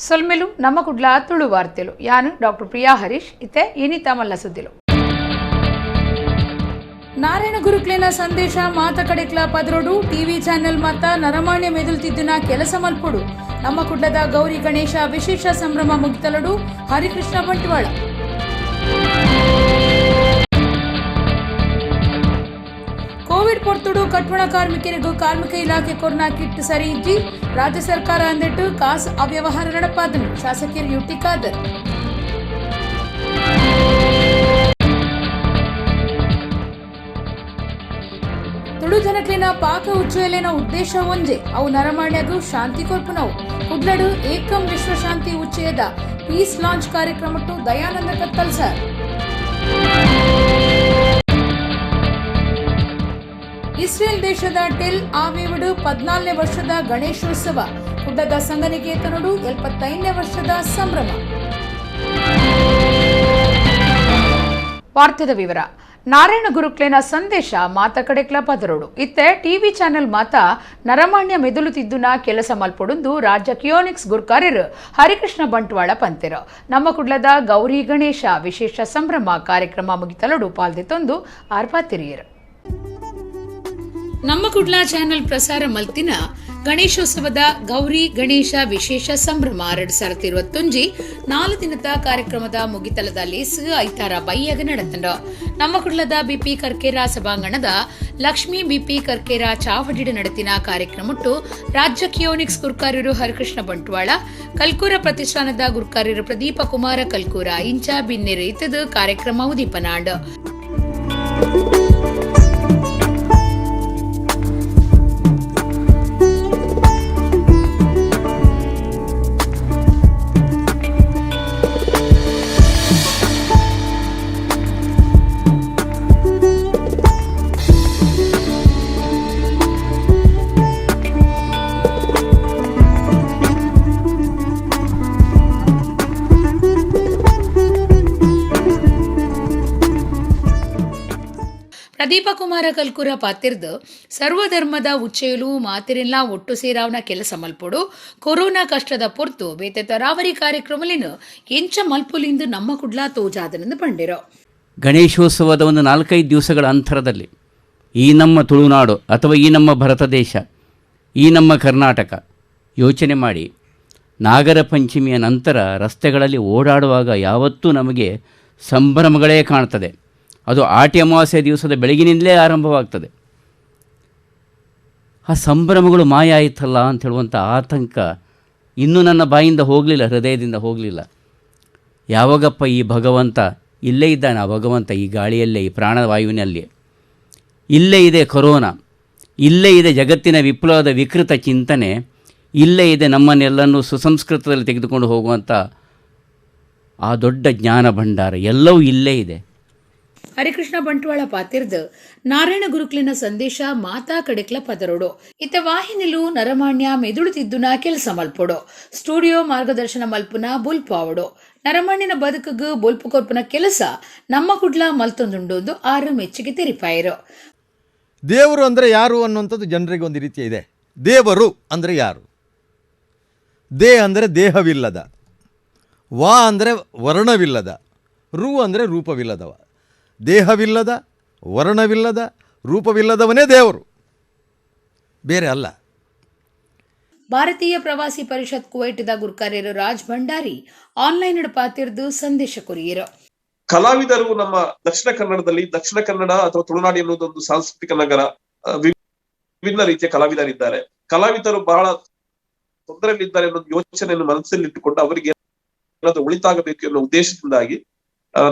సొల్మెలు నమ్మకుడ్ల తుಳು వార్తలు యాను డాక్టర్ ప్రియా హరీష్ ಇತ್ತೆ ಏನಿತ ಮಲ್ಲ ಸುದ್ದಿಲು ನಾರಾಯಣ ಗುರುಕ್ಲೇನ ಸಂದೇಶ ಮಾತ ಕಡೆಕ್ಲ ಪದರೋಡು ಟಿವಿ ಚಾನೆಲ್ ಮಾತ ನರಮಾಣ್ಯ ಮೆದುಲ್ತಿದ್ದುನ ಕೆಲಸ ಮಲ್ಪೊಡು ನಮ್ಮ ಕುಡ್ಲದ ಗೌರಿ ಗಣೇಶ ವಿಶೇಷ ಸಂಭ್ರಮ ಮುಗಿತಲಡು ಹರಿಕೃಷ್ಣ ಬಂಟ್ವಾಳ ಕೋವಿಡ್ ಪೊರ್ತುಡು ಕಟ್ಟಡ ಕಾರ್ಮಿಕರಿಗೂ ಕಾರ್ಮಿಕ ಇಲಾಖೆ ಕೊರೋನಾ ಕಿಟ್ ಸರಿ ಇಜ್ಜಿ ರಾಜ್ಯ ಸರ್ಕಾರ ಅಂದಿಟ್ಟು ಕಾಸು ಅವ್ಯವಹಾರ ನಡಪಾದನು ಶಾಸಕರು ಯುಟಿ ಖಾದರ್ ತುಳು ಜನಕ್ಲಿನ ಪಾಕ ಉಚ್ಚುಯಲೇನ ಉದ್ದೇಶ ಒಂಜೆ ಅವು ನರಮಾಣ್ಯಗೂ ಶಾಂತಿ ಕೊರ್ಪುನವು ಕುಡ್ಲಡು ಏಕಂ ವಿಶ್ವಶಾಂತಿ ಉಚ್ಚಯದ ಪೀಸ್ ಲಾಂಚ್ ಕಾರ್ಯಕ್ರಮಟ್ಟು ದಯಾನಂದ ಕತ್ತಲ್ ಸರ್ ಇಸ್ರೇಲ್ ದೇಶದ ಟೆಲ್ ಆವಿವುಡು 14ನೇ ವರ್ಷದ ಗಣೇಶೋತ್ಸವ ಕುಡ್ಡದ ಸಂಘನಿಕೇತನಡು 75ನೇ ವರ್ಷದ ಸಂಭ್ರಮ. ವಾರ್ತೆದ ವಿವರ ನಾರಾಯಣ ಗುರುಕ್ಲೇನ ಸಂದೇಶ ಮಾತ ಕಡೆಕ್ಲ ಪದರೋಡು ಇತ್ತೆ ಟಿವಿ ಚಾನೆಲ್ ಮಾತ ನರಮಾಣ್ಯ ಮೆದುಲುತಿದ್ದುನ ಕೆಲಸ ಮಲ್ಪೊಡುಂದು ರಾಜ್ಯ ಕಿಯೋನಿಕ್ಸ್ ಗುರ್ಕಾರ್ಯರು ಹರಿಕೃಷ್ಣ ಬಂಟ್ವಾಳ ಪಂತೆರು ನಮ್ಮ ಕುಡ್ಲದ ಗೌರಿ ಗಣೇಶ ವಿಶೇಷ ಸಂಭ್ರಮ ಕಾರ್ಯಕ್ರಮ ಮುಗಿತಲಡು ಪಾಲ್ದಿತ್ತೊಂದು ಆರ್ಪಾತಿರಿಯರು ನಮ್ಮ ಕುಡ್ಲ ಚಾನೆಲ್ ಪ್ರಸಾರ ಮಲ್ತಿನ ಗಣೇಶೋತ್ಸವದ ಗೌರಿ ಗಣೇಶ ವಿಶೇಷ ಸಂಭ್ರಮ 2021 4 ದಿನದ ಕಾರ್ಯಕ್ರಮದ ಮುಗಿತಲದ ಲೇಸ್ ಐತಾರ ಬೈಯಗ ನಡೆತಂಡ ನಮ್ಮ ಕುಡ್ಲದ ಬಿಪಿ ಕರ್ಕೇರ ಸಭಾಂಗಣದ ಲಕ್ಷ್ಮೀ ಬಿಪಿ ಕರ್ಕೇರ ಚಾವಡಿಡ ನಡೆತಿನ ಕಾರ್ಯಕ್ರಮಟ್ಟು ರಾಜ್ಯ ಕಿಯೋನಿಕ್ಸ್ ಗುರ್ಕಾರ್ಯರು ಹರಿಕೃಷ್ಣ ಬಂಟ್ವಾಳ ಕಲ್ಕೂರ ಪ್ರತಿಷ್ಠಾನದ ಗುರ್ಕಾರ್ಯರು ಪ್ರದೀಪ ಕುಮಾರ ಕಲ್ಕೂರ ಇಂಚ ಬಿನ್ನೆರೆ ಇತ್ತದ ಕಾರ್ಯಕ್ರಮ ಉದೀಪನಾಂಡ ಪ್ರದೀಪ ಕುಮಾರ ಕಲ್ಕೂರ ಪಾತಿರ್ದು ಸರ್ವಧರ್ಮದ ಉಚ್ಚೆಯಲು ಮಾತಿರೆಲ್ಲ ಒಟ್ಟು ಸೇರಾವನ ಕೆಲಸ ಮಲ್ಪೊಡು ಕೊರೋನಾ ಕಷ್ಟದ ಪೊರ್ತು ಬೇತೆ ತರಾವರಿ ಕಾರ್ಯಕ್ರಮಲಿನ ಎಂಚ ಮಲ್ಪುಲಿಂದು ನಮ್ಮ ಕುಡ್ಲಾ ತೋಜಾದನೆಂದು ಪಂಡಿರೋ ಗಣೇಶೋತ್ಸವದ ಒಂದು 4-5 ದಿವಸಗಳ ಅಂತರದಲ್ಲಿ ಈ ನಮ್ಮ ತುಳುನಾಡು ಅಥವಾ ಈ ನಮ್ಮ ಭಾರತ ದೇಶ ಈ ನಮ್ಮ ಕರ್ನಾಟಕ ಯೋಚನೆ ಮಾಡಿ ನಾಗರ ಪಂಚಮಿಯ ನಂತರ ರಸ್ತೆಗಳಲ್ಲಿ ಓಡಾಡುವಾಗ ಯಾವತ್ತೂ ನಮಗೆ ಸಂಭ್ರಮಗಳೇ ಕಾಣ್ತದೆ. ಅದು ಆಟಿ ಅಮಾವಾಸ್ಯೆ ದಿವಸದ ಬೆಳಗಿನಿಂದಲೇ ಆರಂಭವಾಗ್ತದೆ. ಆ ಸಂಭ್ರಮಗಳು ಮಾಯ ಆಯಿತಲ್ಲ ಅಂತ ಹೇಳುವಂಥ ಆತಂಕ ಇನ್ನೂ ನನ್ನ ಬಾಯಿಂದ ಹೋಗಲಿಲ್ಲ, ಹೃದಯದಿಂದ ಹೋಗಲಿಲ್ಲ. ಯಾವಾಗಪ್ಪ ಈ ಭಗವಂತ ಇಲ್ಲೇ ಇದ್ದಾನೆ, ಆ ಭಗವಂತ ಈ ಗಾಳಿಯಲ್ಲೇ, ಈ ಪ್ರಾಣವಾಯುವಿನಲ್ಲಿ ಇಲ್ಲೇ ಇದೆ ಕೊರೋನಾ, ಇಲ್ಲೇ ಇದೆ ಜಗತ್ತಿನ ವಿಪ್ಲವದ ವಿಕೃತ ಚಿಂತನೆ, ಇಲ್ಲೇ ಇದೆ ನಮ್ಮನ್ನೆಲ್ಲನೂ ಸುಸಂಸ್ಕೃತದಲ್ಲಿ ತೆಗೆದುಕೊಂಡು ಹೋಗುವಂಥ ಆ ದೊಡ್ಡ ಜ್ಞಾನ ಭಂಡಾರ, ಎಲ್ಲವೂ ಇಲ್ಲೇ ಇದೆ. ಹರಿಕೃಷ್ಣ ಬಂಟ್ವಾಳ ಪಾತಿರ್ದ ನಾರಾಯಣ ಗುರುಕ್ಲಿನ ಸಂದೇಶ ಮಾತಾ ಕಡೆಕ್ಲ ಪದರೋಡು ಇತ ವಾಹಿನಿಲು ನರಮಾಣ್ಯ ಮೆದುಳುತಿದ್ದುನ ಕೆಲಸ ಮಲ್ಪೊಡು ಸ್ಟುಡಿಯೋ ಮಾರ್ಗದರ್ಶನ ಮಲ್ಪುನ ಬುಲ್ಪಾವಡು ನರಮಾಣ್ಯನ ಬದುಕಗು ಬೊಲ್ಪು ಕೊರ್ಪುನ ಕೆಲಸ ನಮ್ಮ ಕುಡ್ಲ ಮಲ್ತೊಂದುಂಡು ಆರು ಮೆಚ್ಚುಗೆ ತೆರಿಪಾಯರು. ದೇವರು ಅಂದರೆ ಯಾರು ಅನ್ನುವಂಥದ್ದು ಜನರಿಗೆ ಒಂದು ರೀತಿಯ ಇದೆ. ದೇವರು ಅಂದರೆ ಯಾರು? ದೇ ಅಂದರೆ ದೇಹವಿಲ್ಲದ, ವಾ ಅಂದರೆ ವರ್ಣವಿಲ್ಲದ, ರು ಅಂದರೆ ರೂಪವಿಲ್ಲದವ. ದೇಹವಿಲ್ಲದ, ವರ್ಣವಿಲ್ಲದ, ರೂಪವಿಲ್ಲದವನೇ ದೇವರು, ಬೇರೆ ಅಲ್ಲ. ಭಾರತೀಯ ಪ್ರವಾಸಿ ಪರಿಷತ್ ಕುವೈಟ್ದ ಗುರ್ಕಾರ್ಯರು ರಾಜ್ ಭಂಡಾರಿ ಆನ್ಲೈನ್ ಪಾತಿರ್ದು ಸಂದೇಶ ಕೊರಿಯರು. ಕಲಾವಿದರು ನಮ್ಮ ದಕ್ಷಿಣ ಕನ್ನಡದಲ್ಲಿ, ದಕ್ಷಿಣ ಕನ್ನಡ ಅಥವಾ ತುಳುನಾಡು ಎನ್ನುವುದೊಂದು ಸಾಂಸ್ಕೃತಿಕ ನಗರ, ವಿಭಿನ್ನ ರೀತಿಯ ಕಲಾವಿದರಿದ್ದಾರೆ. ಕಲಾವಿದರು ಬಹಳ ತೊಂದರೆಯಲ್ಲಿದ್ದಾರೆ ಅನ್ನೋ ಯೋಚನೆಯನ್ನು ಮನಸ್ಸಲ್ಲಿಟ್ಟುಕೊಂಡು ಅವರಿಗೆ ಏನಾದರೂ ಉಳಿತಾಗಬೇಕು ಎನ್ನುವ ಉದ್ದೇಶದಿಂದಾಗಿ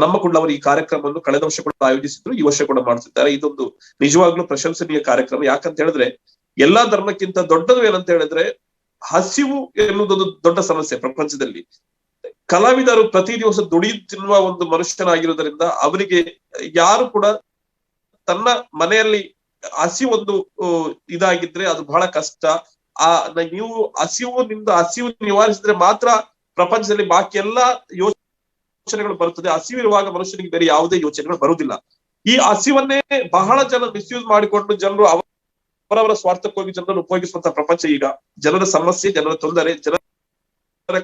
ನಮ್ಮ ಕುಡ್ಲವರು ಈ ಕಾರ್ಯಕ್ರಮವನ್ನು ಕಳೆದ ವರ್ಷ ಕೂಡ ಆಯೋಜಿಸಿದ್ರು, ಈ ವರ್ಷ ಕೂಡ ಮಾಡ್ತಿದ್ದಾರೆ. ಇದೊಂದು ನಿಜವಾಗ್ಲೂ ಪ್ರಶಂಸನೀಯ ಕಾರ್ಯಕ್ರಮ. ಯಾಕಂತ ಹೇಳಿದ್ರೆ ಎಲ್ಲಾ ಧರ್ಮಕ್ಕಿಂತ ದೊಡ್ಡದು ಏನಂತ ಹೇಳಿದ್ರೆ ಹಸಿವು ಎನ್ನುವುದೊಂದು ದೊಡ್ಡ ಸಮಸ್ಯೆ ಪ್ರಪಂಚದಲ್ಲಿ. ಕಲಾವಿದರು ಪ್ರತಿ ದಿವಸ ದುಡಿಯುತ್ತಿರುವ ಒಂದು ಮನುಷ್ಯನಾಗಿರುವುದರಿಂದ ಅವರಿಗೆ ಯಾರು ಕೂಡ ತನ್ನ ಮನೆಯಲ್ಲಿ ಹಸಿವೊಂದು ಇದಾಗಿದ್ರೆ ಅದು ಬಹಳ ಕಷ್ಟ. ನೀವು ಹಸಿವು ನಿವಾರಿಸಿದ್ರೆ ಮಾತ್ರ ಪ್ರಪಂಚದಲ್ಲಿ ಬಾಕಿ ಎಲ್ಲಾ ಯೋಚನೆಗಳು ಬರುತ್ತದೆ. ಹಸಿವಿರುವಾಗ ಮನುಷ್ಯನಿಗೆ ಬೇರೆ ಯಾವುದೇ ಯೋಚನೆಗಳು ಬರುವುದಿಲ್ಲ. ಈ ಹಸಿವನ್ನೇ ಬಹಳ ಜನ ಮಿಸ್ಯೂಸ್ ಮಾಡಿಕೊಂಡು ಜನರು ಅವರವರ ಸ್ವಾರ್ಥಕ್ಕೋಗಿ ಜನರನ್ನು ಉಪಯೋಗಿಸುವಂತಹ ಪ್ರಪಂಚ ಈಗ. ಜನರ ಸಮಸ್ಯೆ, ಜನರ ತೊಂದರೆ, ಜನರ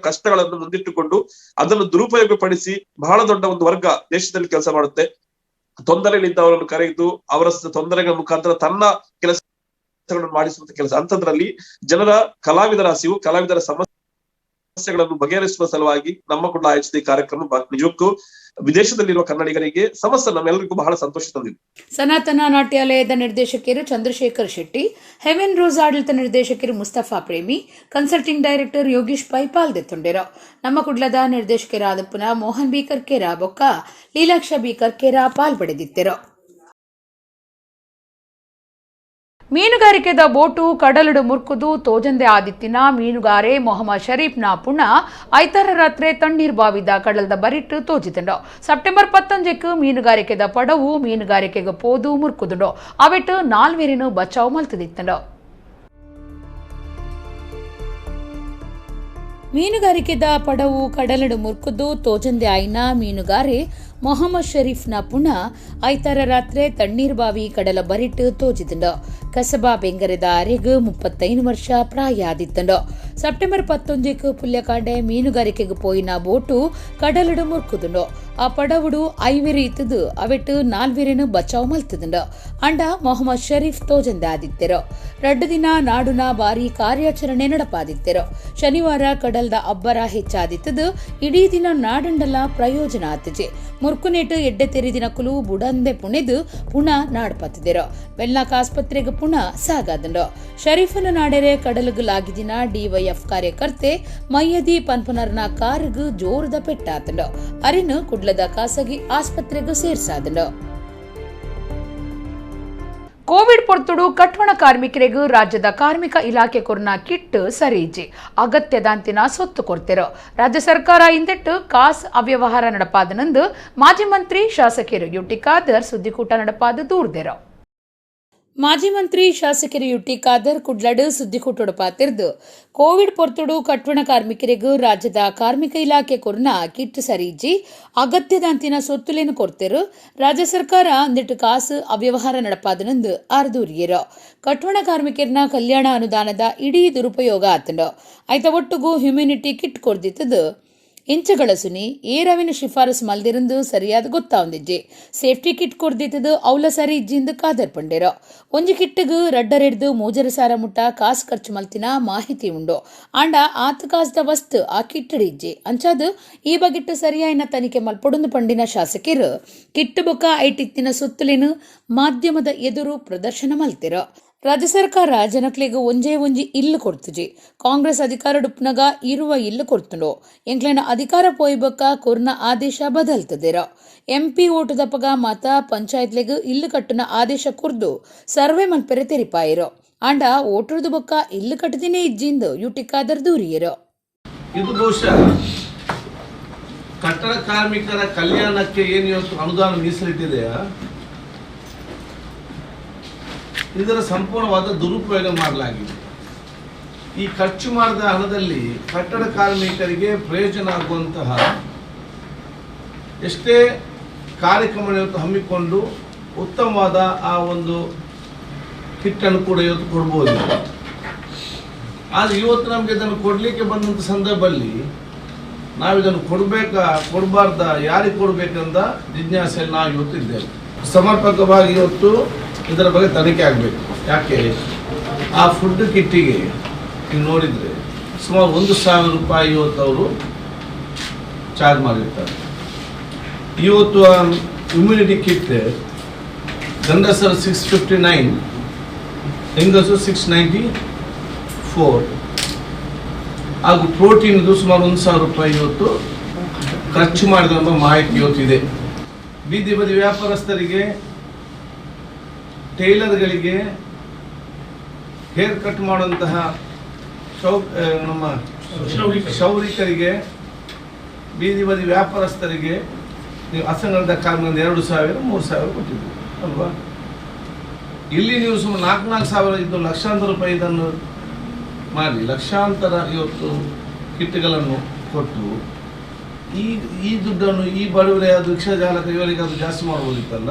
ಕಷ್ಟಗಳನ್ನು ಮುಂದಿಟ್ಟುಕೊಂಡು ಅದನ್ನು ದುರುಪಯೋಗಪಡಿಸಿ ಬಹಳ ದೊಡ್ಡ ಒಂದು ವರ್ಗ ದೇಶದಲ್ಲಿ ಕೆಲಸ ಮಾಡುತ್ತೆ. ತೊಂದರೆಗಳಿದ್ದವರನ್ನು ಕರೆದು ಅವರ ತೊಂದರೆಗಳ ಮುಖಾಂತರ ತನ್ನ ಕೆಲಸಗಳನ್ನು ಮಾಡಿಸುವಂತ ಕೆಲಸ. ಅಂಥದ್ರಲ್ಲಿ ಜನರ ಕಲಾವಿದರ ಹಸಿವು, ಕಲಾವಿದರ ಸಮಸ್ಯೆಗಳನ್ನು ಬಗೆಹರಿಸುವ ಸಲುವಾಗಿ ನಮ್ಮ ಕೂಡ ಆಯೋಜಿಸಿದ ಈ ಕಾರ್ಯಕ್ರಮ ನಿಜಕ್ಕೂ ವಿದೇಶದಲ್ಲಿರುವ ಕನ್ನಡಿಗರಿಗೆ ಸಮಸ್ಯೆ ನಮ್ಮೆಲ್ಲರಿಗೂ ಬಹಳ ಸಂತೋಷ ತಂದಿದೆ. ಸನಾತನ ನಾಟ್ಯಾಲಯದ ನಿರ್ದೇಶಕರು ಚಂದ್ರಶೇಖರ್ ಶೆಟ್ಟಿ, ಹೆವೆನ್ ರೋಸ್ ಆಡಳಿತ ನಿರ್ದೇಶಕರು ಮುಸ್ತಫಾ ಪ್ರೇಮಿ, ಕನ್ಸಲ್ಟಿಂಗ್ ಡೈರೆಕ್ಟರ್ ಯೋಗೀಶ್ ಪೈ ಪಾಲ್ದೆತ್ತುಂಡೆರು. ನಮ್ಮ ಕುಡ್ಲದ ನಿರ್ದೇಶಕರಾದ ಪುನಃ ಮೋಹನ್ ಬಿ ಕರ್ಕೇರ ಬೊಕ್ಕ ಲೀಲಾಕ್ಷ ಬಿ ಕರ್ಕೇರ ಪಾಲ್ಪಡೆದಿತ್ತೆರು. ಮೀನುಗಾರಿಕೆದ ಬೋಟು ಕಡಲಡು ಮುರ್ಕುದು ತೋಜಂದೆ ಆದಿತ್ತಿನ ಮೀನುಗಾರೆ ಮೊಹಮ್ಮದ್ ಶರೀಫ್ನ ಪುಣ ಐತಾರ ರಾತ್ರಿ ತಣ್ಣೀರ್ ಬಾವಿದ ಕಡಲದ ಬರಿಟ್ಟು ತೋಜಿತುಂಡು. ಸೆಪ್ಟೆಂಬರ್ 15 ಮೀನುಗಾರಿಕೆದ ಪಡವು ಮೀನುಗಾರಿಕೆಗೆ ಪೋದು ಮುರ್ಕುದುಂಡು. ಅವೆಟ್ಟು 4 ಬಚಾವ್ ಮಲ್ತದಿತ್ತುಂಡು. ಮೀನುಗಾರಿಕೆದ ಪಡವು ಕಡಲಡು ಮುರ್ಕುದು ತೋಜಂದೆ ಆಯ್ನ ಮೀನುಗಾರೆ ಮೊಹಮ್ಮದ್ ಶರೀಫ್ನ ಪುಣ ಐತಾರ ರಾತ್ರಿ ತಣ್ಣೀರ್ ಬಾವಿ ಕಡಲ ಬರಿಟ್ಟು ತೋಜಿತುಂಡು. ಕಸಬಾ ಬೆಂಗರೆದ ಅರೆಗ್ 35 ವರ್ಷ ಪ್ರಾಯ ಆದಿತ್ತುಂಡು. ಸೆಪ್ಟೆಂಬರ್ 11 ಪುಲ್ಯಕಾಂಡೆ ಮೀನುಗಾರಿಕೆಗೆ ಪೋಯಿನ ಬೋಟು ಕಡಲಡು ಮುರ್ಕುದುಂಡು. ಆ ಪಡವುಡು 5 ಇತ್ತದು ಅವೆಟ್ಟು 4 ಬಚಾವ್ ಮಲ್ತದುಂಡು. ಅಂಡ ಮೊಹಮ್ಮದ್ ಶರೀಫ್ ತೋಜಂದೆ ಆದಿತ್ತೆರು. 2 ದಿನ ನಾಡುನ ಬಾರಿ ಕಾರ್ಯಾಚರಣೆ ನಡಪಾದಿತ್ತೆರು. ಶನಿವಾರ ಕಡಲ್ದ ಅಬ್ಬರ ಹೆಚ್ಚಾದಿತ್ತದು. ಇಡೀ ದಿನ ನಾಡಂಡಲ ಪ್ರಯೋಜನ ಆತಜೆ. ಮುರ್ಕುನೇಟು ಎಡ್ಡೆ ತೆರಿದಿನ ಕುಲು ಬುಡಂದೆ ಪುಣೆದು ಪುಣ ನಾಡ್ಪತ್ತಿದ್ದೆರು. ವೆಲ್ನಾಕ್ ಆಸ್ಪತ್ರೆಗೆ ಪುಣ ಸಾಗಾದಂಡು. ಶರೀಫನ ನಾಡೆರೆ ಕಡಲುಗುಲಾಗಿದಿನ ಡಿವೈಎಫ್ ಕಾರ್ಯಕರ್ತೆ ಮಯ್ಯದಿ ಪನ್ಪನರ್ನ ಕಾರುಗು ಜೋರದ ಪೆಟ್ಟಾತಂಡು. ಅರಿನು ಕುಡ್ಲದ ಖಾಸಗಿ ಆಸ್ಪತ್ರೆಗೂ ಸೇರ್ಸಾದಂಡು. ಕೋವಿಡ್ ಪೊರ್ತುಡು ಕಟ್ವಣ ಕಾರ್ಮಿಕರಿಗೂ ರಾಜ್ಯದ ಕಾರ್ಮಿಕ ಇಲಾಖೆ ಕೊರ್ನ ಕಿಟ್ ಸರೀಜಿ ಅಗತ್ಯದಂತಿನ ಸೊತ್ತು ಕೊಡ್ತಿರೋ. ರಾಜ್ಯ ಸರ್ಕಾರ ಇಂದೆಟ್ಟು ಕಾಸ್ ಅವ್ಯವಹಾರ ನಡಪಾದನಂದು ಮಾಜಿ ಮಂತ್ರಿ ಶಾಸಕರು ಯುಟಿ ಖಾದರ್ ಸುದ್ದಿಕೂಟ ನಡಪಾದ ದೂರ್ದೆರೋ. ಮಾಜಿ ಮಂತ್ರಿ ಶಾಸಕರು ಯುಟಿ ಖಾದರ್ ಕುಡ್ಲಡು ಸುದ್ದಿಕೂಟೋಡು ಪಾತಿರ್ದು ಕೋವಿಡ್ ಪೊರ್ತುಡು ಕಟ್ವಣ ಕಾರ್ಮಿಕರಿಗೂ ರಾಜ್ಯದ ಕಾರ್ಮಿಕ ಇಲಾಖೆ ಕೊರ್ನ ಕಿಟ್ ಸರೀಜಿ ಅಗತ್ಯದಂತಿನ ಸೊತ್ತುಲೇನು ಕೊಡ್ತಿರು. ರಾಜ್ಯ ಸರ್ಕಾರ ಅಂದಿಟ್ಟು ಕಾಸು ಅವ್ಯವಹಾರ ನಡಪಾದನಂದು ಆರ್ದೂರಿಯರೋ. ಕಟ್ವಣ ಕಾರ್ಮಿಕರನ ಕಲ್ಯಾಣ ಅನುದಾನದ ಇಡೀ ದುರುಪಯೋಗ ಆತಂಡು. ಆಯ್ತ ಒಟ್ಟುಗೂ ಹ್ಯುಮ್ಯಾನಿಟಿ ಕಿಟ್ ಕೊಡ್ದಿತ್ತದು ಇಂಚಗಳ ಸುನಿ ಏರವಿನ ಶಿಫಾರಸು ಮಲ್ದಿರಂದು ಸರಿಯಾದ ಗೊತ್ತಾವಂದಿಜ್ಜಿ. ಸೇಫ್ಟಿ ಕಿಟ್ ಕೊಡ್ದಿತ್ತದು ಅವಲ ಸರಿ ಇಜ್ಜಿಂದು ಖಾದರ್ ಪಂಡೇರೋ. ಒಂಜಿ ಕಿಟ್ಟಿಗೂ ರಡ್ಡರೆಡ್ದು ಮೂಜರ ಸಾರ ಮುಟ್ಟ ಕಾಸು ಖರ್ಚು ಮಲ್ತಿನ ಮಾಹಿತಿ ಉಂಡು. ಆಂಡ ಆತ ಕಾಸ್ದ ವಸ್ತು ಆ ಕಿಟ್ಟಡಿ ಇಜ್ಜಿ ಅಂಚಾದು ಈ ಬಗೆಟ್ಟು ಸರಿಯಾಯಿನ ತನಿಖೆ ಮಲ್ಪೊಡೊಂದು ಪಂಡಿನ ಶಾಸಕರು ಕಿಟ್ಟು ಬೊಕ್ಕ ಐಟಿತ್ತಿನ ಸುತ್ತಲಿನ ಮಾಧ್ಯಮದ ಎದುರು ಪ್ರದರ್ಶನ ಮಲ್ತಿರೋ. ರಾಜ್ಯ ಸರ್ಕಾರ ಜನಕ್ಲಿಗೆ ಒಂಜಿ ಇಲ್ಲು ಕೊಡ್ತುಜಿ. ಕಾಂಗ್ರೆಸ್ ಅಧಿಕಾರ ಡುಪ್ನಗ ಇರುವ ಇಲ್ಲು ಕೊಡ್ತುಂಡು. ಎಂಕ್ಲೆನ ಅಧಿಕಾರ ಪೋಯ್ಬಕ್ಕ ಕೊರ್ನ ಆದೇಶ ಬದಲ್ತದೇರೋ. ಎಂಪಿ ಓಟು ದಪ್ಪಗ ಮಾತ ಪಂಚಾಯತ್ಲೆಗ್ ಇಲ್ಲು ಕಟ್ಟುನ ಆದೇಶ ಕುರ್ದು ಸರ್ವೆ ಮಲ್ಪೆರೆ ತೆರಿಪಾಯಿರೋ. ಆಂಡ ಓಟುರ್ದು ಬೊಕ್ಕ ಇಲ್ಲು ಕಟ್ಟದಿನೇ ಇಜ್ಜಿಂದು ಯುಟಿ ಖಾದರ್ ದೂರಿಯರೋ. ಇದು ಬಹುಶಃ ಕಟ್ಟಡ ಕಾರ್ಮಿಕರ ಕಲ್ಯಾಣಕ್ಕೆ ಏನು ಇವತ್ತು ಅನುದಾನ ಮೀಸಲಿಟ್ಟಿದೆಯಾ ಇದರ ಸಂಪೂರ್ಣವಾದ ದುರುಪಯೋಗ ಮಾಡಲಾಗಿದೆ. ಈ ಖರ್ಚು ಮಾಡಿದ ಹಣದಲ್ಲಿ ಕಟ್ಟಡ ಕಾರ್ಮಿಕರಿಗೆ ಪ್ರಯೋಜನ ಆಗುವಂತಹ ಎಷ್ಟೇ ಕಾರ್ಯಕ್ರಮ ಇವತ್ತು ಹಮ್ಮಿಕೊಂಡು ಉತ್ತಮವಾದ ಆ ಒಂದು ಕಿಟ್ಟನ್ನು ಕೂಡ ಇವತ್ತು ಕೊಡ್ಬೋದು. ಆದರೆ ಇವತ್ತು ನಮಗೆ ಇದನ್ನು ಕೊಡಲಿಕ್ಕೆ ಬಂದಂಥ ಸಂದರ್ಭದಲ್ಲಿ ನಾವಿದನ್ನು ಕೊಡಬಾರ್ದ, ಯಾರಿಗೆ ಕೊಡಬೇಕಂದ ಜಿಜ್ಞಾಸೆಯಲ್ಲಿ ನಾವು ಇವತ್ತು ಇದ್ದೇವೆ. ಸಮರ್ಪಕವಾಗಿ ಇವತ್ತು ಇದರ ಬಗ್ಗೆ ತನಿಖೆ ಆಗಬೇಕು. ಯಾಕೆ ಆ ಫುಡ್ ಕಿಟ್ಟಿಗೆ ನೀವು ನೋಡಿದರೆ ಸುಮಾರು 1,000 ರೂಪಾಯಿ ಇವತ್ತು ಅವರು ಚಾರ್ಜ್ ಮಾಡಿರ್ತಾರೆ. ಇವತ್ತು ಇಮ್ಯುನಿಟಿ ಕಿಟ್ ಗಂಡಸರು 659, ಹೆಂಗಸರು 694 ಹಾಗೂ ಪ್ರೋಟೀನ್ದು ಸುಮಾರು 1,000 ರೂಪಾಯಿ ಇವತ್ತು ಖರ್ಚು ಮಾಡಿದ ಮಾಹಿತಿ ಇವತ್ತಿದೆ. ಬೀದಿ ಬದಿ ವ್ಯಾಪಾರಸ್ಥರಿಗೆ, ಟೈಲರ್ಗಳಿಗೆ, ಹೇರ್ ಕಟ್ ಮಾಡುವಂತಹ ನಮ್ಮ ಕ್ಷೌರಿಕರಿಗೆ, ಬೀದಿ ಬದಿ ವ್ಯಾಪಾರಸ್ಥರಿಗೆ ನೀವು ಅಸಂಘಟಿತ ಕಾರ್ಮಿಕರಿಂದ 2,000, 3,000 ಕೊಟ್ಟಿದ್ದೀವಿ ಅಲ್ವಾ? ಇಲ್ಲಿ ನೀವು ಸುಮಾರು 4,000 ಇದು ಲಕ್ಷಾಂತರ ರೂಪಾಯಿ ಇದನ್ನು ಮಾಡಿ ಲಕ್ಷಾಂತರ ಇವತ್ತು ಕಿಟ್ಗಳನ್ನು ಕೊಟ್ಟು ಈ ದುಡ್ಡನ್ನು ಈ ಬಡವರೇ ಅದು ರಿಕ್ಷಾ ಚಾಲಕ ಇವರಿಗೆ ಅದು ಜಾಸ್ತಿ ಮಾಡ್ಬೋದಿತ್ತಲ್ಲ,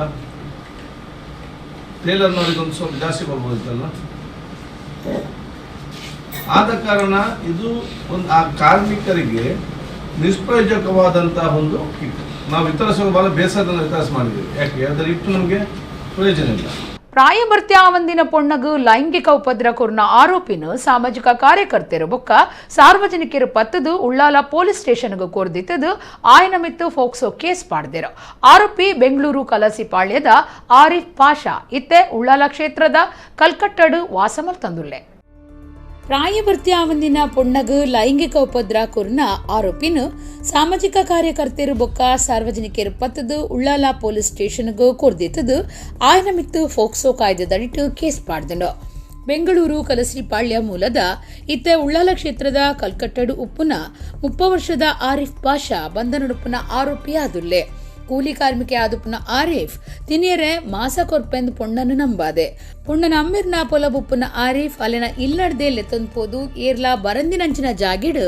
ಟೇಲರ್ನವರಿಗೆ ಒಂದು ಸ್ವಲ್ಪ ಜಾಸ್ತಿ ಮಾಡ್ಬೋದಿತ್ತಲ್ಲ. ಆದ ಕಾರಣ ಇದು ಒಂದು ಆ ಕಾರ್ಮಿಕರಿಗೆ ನಿಷ್ಪ್ರಯೋಜಕವಾದಂತಹ ಒಂದು ಕಿಟ್ ನಾವು ವಿತರಿಸುವ ಬಹಳ ಬೇಸರದಿಂದ ವಿತರಿಸಿ ಮಾಡಿದ್ದೀವಿ. ಯಾಕೆ ಅದರ ಇಟ್ಟು ನಮಗೆ ಪ್ರಯೋಜನ ಇಲ್ಲ. ಪ್ರಾಯಭರ್ತ್ಯಾವಂದಿನ ಪೊಣ್ಣಗು ಲೈಂಗಿಕ ಉಪದ್ರ ಕೊರ್ನ ಆರೋಪಿನ ಸಾಮಾಜಿಕ ಕಾರ್ಯಕರ್ತರು ಬೊಕ್ಕ ಸಾರ್ವಜನಿಕರು ಪತ್ತದು ಉಳ್ಳಾಲ ಪೊಲೀಸ್ ಸ್ಟೇಷನ್ಗೂ ಕೋರ್ದಿತ್ತದು ಆಯನ ಮಿತ್ತು ಫೋಕ್ಸೋ ಕೇಸ್ ಪಾಡ್ದಿರು. ಆರೋಪಿ ಬೆಂಗಳೂರು ಕಲಸಿಪಾಳ್ಯದ ಆರಿಫ್ ಪಾಷಾ ಇತ್ತೆ ಉಳ್ಳಾಲ ಕ್ಷೇತ್ರದ ಕಲ್ಕಟ್ಟಡು ವಾಸಮಲ್ ತಂದುಳ್ಳೆ. ಪ್ರಾಯಭರ್ತ್ಯಾವಂದಿನ ಪೊಣ್ಣಗು ಲೈಂಗಿಕ ಉಪದ್ರ ಕೊರ್ನ ಆರೋಪಿನ ಸಾಮಾಜಿಕ ಕಾರ್ಯಕರ್ತರು ಬೊಕ್ಕ ಸಾರ್ವಜನಿಕರು ಪತ್ತದು ಉಳ್ಳಾಲ ಪೊಲೀಸ್ ಸ್ಟೇಷನ್ಗೂ ಕೋರ್ದಿತ್ತದು ಆಯನ ಮಿತ್ತು ಫೋಕ್ಸೋ ಕಾಯ್ದೆದಡಿಟ್ಟು ಕೇಸ್ ಪಾಡ್ದನು. ಬೆಂಗಳೂರು ಕಲಸಿಪಾಳ್ಯ ಮೂಲದ ಇತ್ತೆ ಉಳ್ಳಾಲ ಕ್ಷೇತ್ರದ ಕಲ್ಕಟ್ಟಡು ಉಪ್ಪುನ 30 ವರ್ಷದ ಆರಿಫ್ ಪಾಷಾ ಬಂಧನಡುಪ್ಪುನ ಆರೋಪಿಯಾದುಲ್ಲೆ. ಕೂಲಿ ಕಾರ್ಮಿಕೆ ಆದುಪ್ಪುನ ಆರಿಫ್ ತಿನಿಯರೆ ಮಾಸ ಕೊರ್ಪೆಂದು ಪೊಣ್ಣನು ನಂಬಾದೆ. ಪೊಣ್ಣನ ಅಮ್ಮಿರ್ನ ಪೊಲಬುಪ್ಪುನ ಆರಿಫ್ ಅಲ್ಲಿನ ಇಲ್ಲಡ್ದೆ ಲೆತ್ತೊಂದ್ಪೋದು ಏರ್ಲಾ ಬರಂದಿನಂಚಿನ ಜಾಗಿಡು